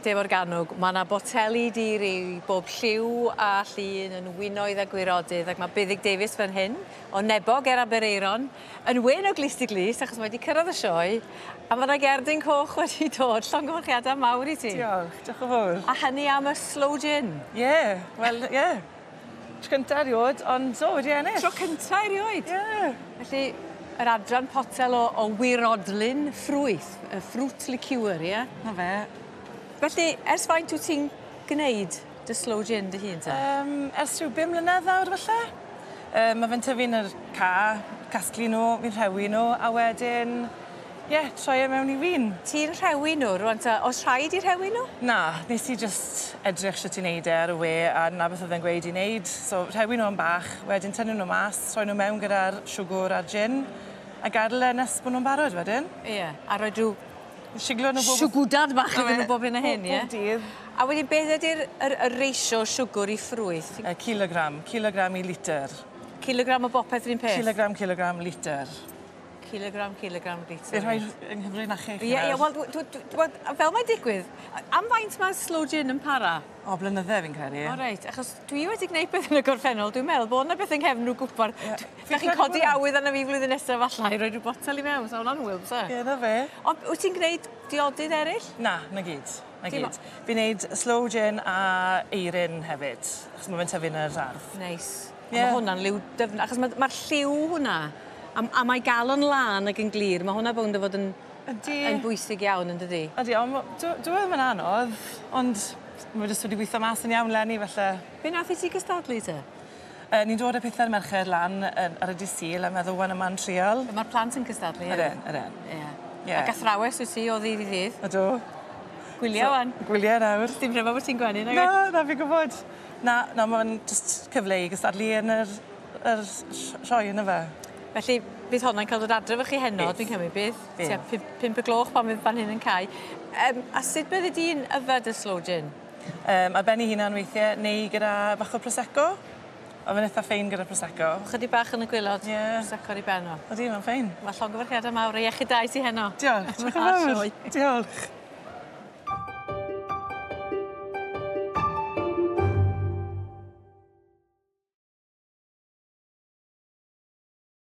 natur organog, mae yna boteli diri i bob lliw a llun yn Winoedd a Gwirodydd, ac mae Buddug Davies fan hyn, o Nebog er Aberaeron, yn wen o glist i glist, achos mae wedi cyrraedd y sioe, a mae yna gerdyn coch wedi dod, llongyfarchiadau mawr i ti. Diolch, diolch yn fawr. A hynny am y slow gin. Ie, wel, ie. Tro cynta erioed, ond so wedi ennill. Tro cynta erioed? Ie. Felly, yr adran potel o wirodlyn ffrwyth, y fruit liqueur, ie? Na fe. Felly, ers faint wyt ti'n gwneud dy slow gin dy hun ta? Ers rhyw 5 mlynedd nawr falle. Mae fe'n tyfu'n yr casglu nhw, fi'n rhewi nhw, a wedyn, ie, troi e mewn i win. Ti'n rhewi nhw rwan ta? Oes rhaid i rhewi nhw? Na, nes i just edrych sut i wneud e ar y we, a na beth oedd e'n gweud i wneud. So, rhewi nhw yn bach, wedyn tynnu nhw mas, troi nhw mewn gyda'r siwgr a'r gin, a gadael e nes bod nhw'n barod wedyn. Ie, a roi rhyw Siglo nhw bob... siwgwdad bach iddyn nhw bob hyn a hyn, ie? Bob dydd. A wedyn, beth ydy'r reisio siwgr i ffrwyth? Kilogram i litr. Kilogram o bopeth yr un peth? Kilogram, litr. Kilogram, litr. Fe rhoi yng Nghymru na chi. Ie, wel, fel mae'n digwydd, am faint mae slow gin yn para? O, blynydde fi'n credu. O reit, achos dwi wedi gwneud beth yn y gorffennol, dwi'n meddwl bod yna beth yng nghefn nhw gwybod. Da chi'n codi awydd arna fi flwyddyn nesaf falle i roi rhyw botel i mewn, so hwnna'n hwyl, sa? Ie, na fe. Ond wyt ti'n gwneud diodydd eraill? Na gyd. Fi'n gwneud slow gin a eirin hefyd, achos mae fe'n tyfu'n yr ardd. Neis. Mae hwnna'n liw dyfn, achos mae'r lliw hwnna, a mae galon lan ac yn glir, mae hwnna bwnd o fod yn bwysig iawn yn dydi? Ydy, ond dwi'n yn anodd, ond mae jyst wedi gweithio mas yn iawn lenni felly. Be nath i ti gystadlu te? Ni'n dod â pethau'r merched lan ar y dysil a meddwl wan yma'n triol. Mae'r plant yn gystadlu? Ydyn. Ac athrawes wyt ti o ddydd i ddydd? Ydw. Gwyliau wan? Gwyliau nawr. Dim rhywbeth wyt ti'n gwenu? Na, fi'n gwybod. Na, mae'n just cyfle i gystadlu yn yr sioe yna fe. Felly, bydd hwnna'n cael dod adref chi heno, dwi'n cymryd bydd? Tua 5 y gloch pan bydd fan hyn yn cael. A sut bydde di'n yfed y slow gin? A benni hunan weithiau, neu gyda bach o Prosecco. O fe'n eitha ffein gyda Prosecco. Chydig bach yn y gwylod, Prosecco i benno. Ydy, mae'n ffein. Mae llongyfarchiadau mawr a iechyd da i ti heno. Diolch. Diolch.